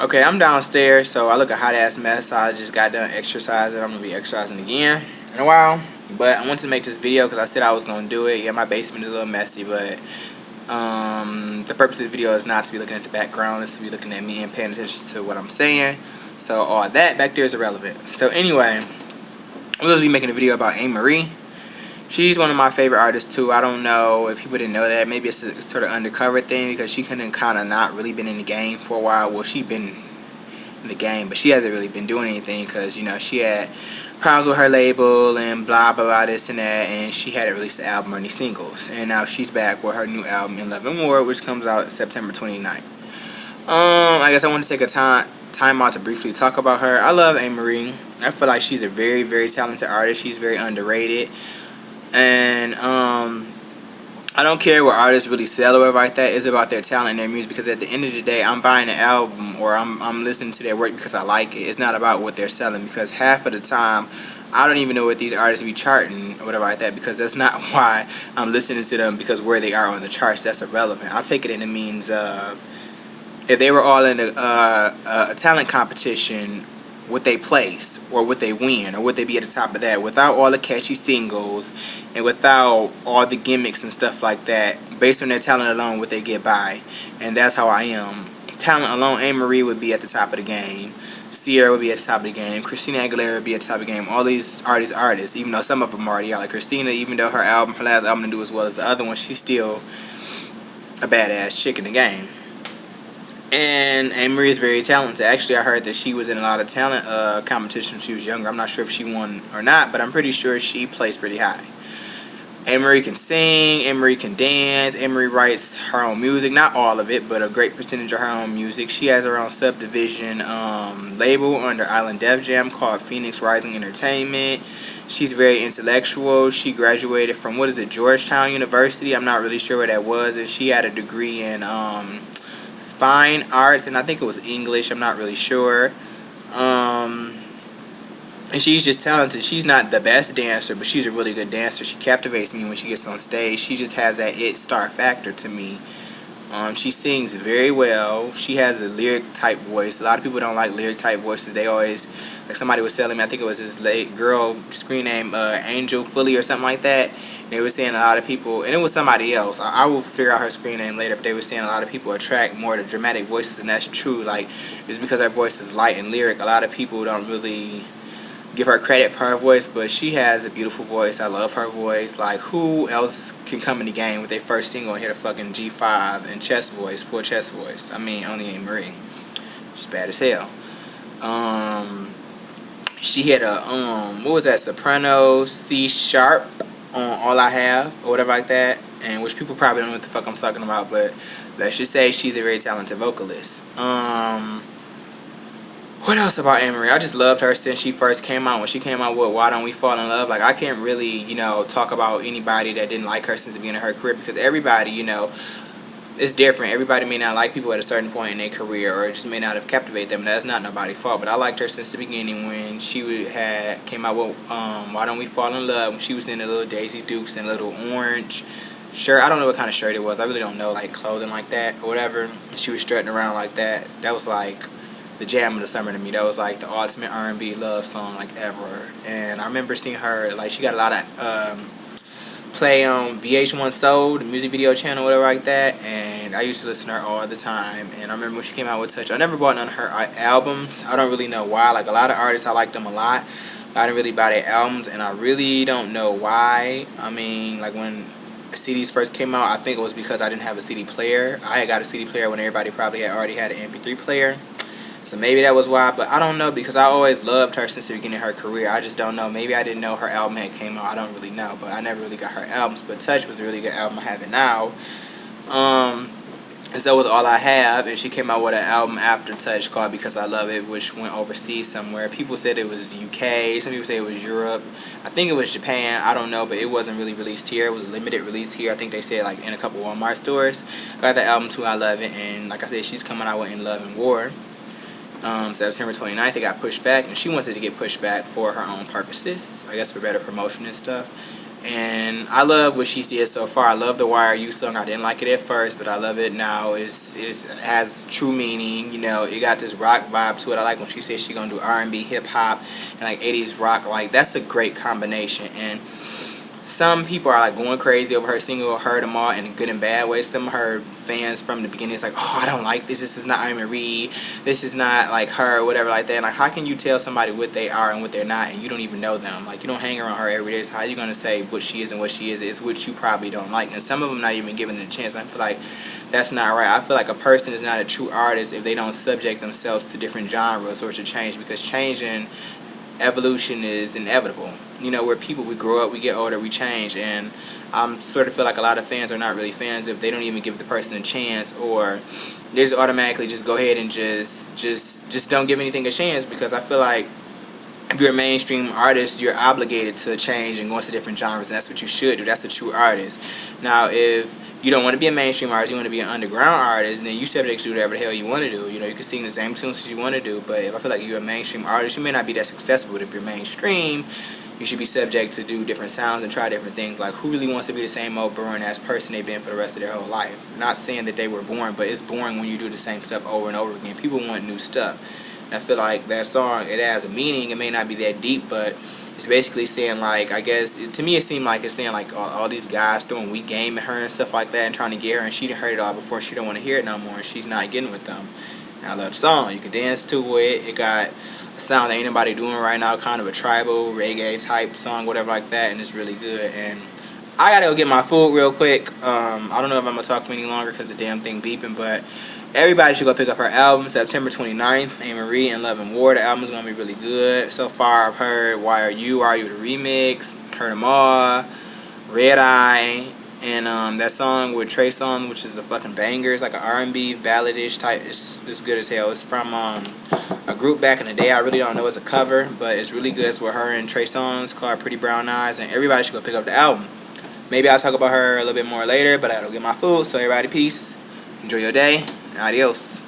Okay, I'm downstairs, so I look a hot ass mess. I just got done exercising. I'm gonna be exercising again in a while. But I wanted to make this video because I said I was gonna do it. Yeah, my basement is a little messy, but the purpose of the video is not to be looking at the background. It's to be looking at me and paying attention to what I'm saying. So all that back there is irrelevant. So anyway, I'm going to be making a video about Amerie. She's one of my favorite artists too. I don't know if people didn't know that. Maybe it's a sort of undercover thing because she couldn't kind of not really been in the game for a while. Well, she been in the game, but she hasn't really been doing anything because, you know, she had problems with her label and blah blah blah this and that, and she hadn't released the album or any singles. And now she's back with her new album In Love and War, which comes out September 29th. I guess I want to take a time out to briefly talk about her. I love Amerie. I feel like she's a very, very talented artist. She's very underrated. And I don't care what artists really sell or whatever like that. It's about their talent and their music, because at the end of the day, I'm buying an album or I'm listening to their work because I like it. It's not about what they're selling, because half of the time I don't even know what these artists be charting or whatever like that, because that's not why I'm listening to them, because where they are on the charts, that's irrelevant. I'll take it in the means of, if they were all in a talent competition, would they place, or would they win, or would they be at the top of that, without all the catchy singles and without all the gimmicks and stuff like that? Based on their talent alone, would they get by? And that's how I am. Talent alone, Amerie would be at the top of the game. Sierra would be at the top of the game. Christina Aguilera would be at the top of the game. All these artists, even though some of them already are. Like Christina, even though her last album didn't do as well as the other one, she's still a badass chick in the game. And Amerie is very talented. Actually, I heard that she was in a lot of talent competitions when she was younger. I'm not sure if she won or not, but I'm pretty sure she placed pretty high. Amerie can sing, Amerie can dance, Amerie writes her own music. Not all of it, but a great percentage of her own music. She has her own subdivision label under Island Def Jam called Phoenix Rising Entertainment. She's very intellectual. She graduated from, Georgetown University. I'm not really sure where that was. And she had a degree in fine arts, and I think it was English. I'm not really sure. And she's just talented. She's not the best dancer, but she's a really good dancer. She captivates me when she gets on stage. She just has that it star factor to me. She sings very well. She has a lyric type voice. A lot of people don't like lyric type voices. They always, like somebody was telling me, I think it was this late girl screen name Angel Fully or something like that. They were saying a lot of people, and it was somebody else. I will figure out her screen name later, but they were saying a lot of people attract more to dramatic voices, and that's true. Like, it's because her voice is light and lyric. A lot of people don't really give her credit for her voice, but she has a beautiful voice. I love her voice. Like, who else can come in the game with their first single and hit a fucking G5 and chest voice, full chest voice? I mean, only Amerie. She's bad as hell. She hit a what was that, soprano C sharp on All I Have or whatever like that, and which people probably don't know what the fuck I'm talking about, but let's just say she's a very talented vocalist. What else about Amerie? I just loved her since she first came out. When she came out with Why Don't We Fall in Love, like, I can't really, you know, talk about anybody that didn't like her since the beginning of her career, because everybody, you know, it's different. Everybody may not like people at a certain point in their career, or it just may not have captivated them. That's not nobody's fault, but I liked her since the beginning when she came out with Why Don't We Fall in Love, when she was in the little Daisy Dukes and little orange shirt. I don't know what kind of shirt it was. I really don't know, like, clothing like that or whatever. She was strutting around like that. That was like the jam of the summer to me. That was like the ultimate R&B love song, like, ever. And I remember seeing her, like, she got a lot of play on VH1 Soul, the music video channel, whatever like that, and I used to listen to her all the time. And I remember when she came out with Touch. I never bought none of her albums. I don't really know why. Like, a lot of artists, I like them a lot, but I didn't really buy their albums, and I really don't know why. I mean, like, when CDs first came out, I think it was because I didn't have a CD player. I had got a CD player when everybody probably had already had an MP3 player. So maybe that was why, but I don't know, because I always loved her since the beginning of her career. I just don't know. Maybe I didn't know her album had came out. I don't really know, but I never really got her albums. But Touch was a really good album. I have it now. And so was All I Have, and she came out with an album after Touch called Because I Love It, which went overseas somewhere. People said it was the UK. Some people say it was Europe. I think it was Japan. I don't know, but it wasn't really released here. It was a limited release here. I think they said, like, in a couple Walmart stores. I got that album too. I love it. And like I said, she's coming out with In Love and War. September 29th, it got pushed back, and she wanted to get pushed back for her own purposes, I guess for better promotion and stuff. And I love what she's did so far. I love the Why Are You song. I didn't like it at first, but I love it now. It has true meaning. You know, it got this rock vibe to it. I like when she says she gonna do R&B, hip hop, and like 80s rock. Like, that's a great combination. And some people are like going crazy over her single, Heard Them All, in good and bad ways. Some of her fans from the beginning is like, oh, I don't like this. This is not Amerie. This is not like her, or whatever like that. And like, how can you tell somebody what they are and what they're not, and you don't even know them? Like, you don't hang around her every day. So how are you gonna say what she is and what she is? It's what you probably don't like. And some of them not even giving it a chance. I feel like that's not right. I feel like a person is not a true artist if they don't subject themselves to different genres or to change, because changing, evolution is inevitable. You know, we're people, we grow up, we get older, we change, and I sort of feel like a lot of fans are not really fans if they don't even give the person a chance, or they just automatically just go ahead and just don't give anything a chance. Because I feel like if you're a mainstream artist, you're obligated to change and go into different genres, and that's what you should do. That's a true artist. Now, if you don't want to be a mainstream artist, you want to be an underground artist, and then you subject to do whatever the hell you want to do. You know, you can sing the same tunes as you want to do, but if I feel like you're a mainstream artist, you may not be that successful. But if you're mainstream, you should be subject to do different sounds and try different things. Like, who really wants to be the same old boring ass person they've been for the rest of their whole life? Not saying that they were boring, but it's boring when you do the same stuff over and over again. People want new stuff. I feel like that song, it has a meaning. It may not be that deep, but it's basically saying, like, I guess, to me it seemed like it's saying, like, all these guys throwing weak game at her and stuff like that and trying to get her, and she done heard it all before. She don't want to hear it no more, and she's not getting with them. And I love the song. You can dance to it. It got a sound that ain't nobody doing right now, kind of a tribal, reggae type song, whatever like that, and it's really good. And I gotta go get my food real quick. I don't know if I'm gonna talk for any longer because the damn thing beeping, but everybody should go pick up her album September 29th, Amerie and Love and War. The album's gonna be really good. So far, I've heard Why Are You the remix, Heard Them All, Red Eye, and that song with Trey Songz, which is a fucking banger. It's like an R&B balladish type. It's good as hell. It's from a group back in the day. I really don't know. It's a cover, but it's really good. It's with her and Trey Songz, called Pretty Brown Eyes, and everybody should go pick up the album. Maybe I'll talk about her a little bit more later, but I gotta go get my food. So everybody, peace. Enjoy your day. Adios.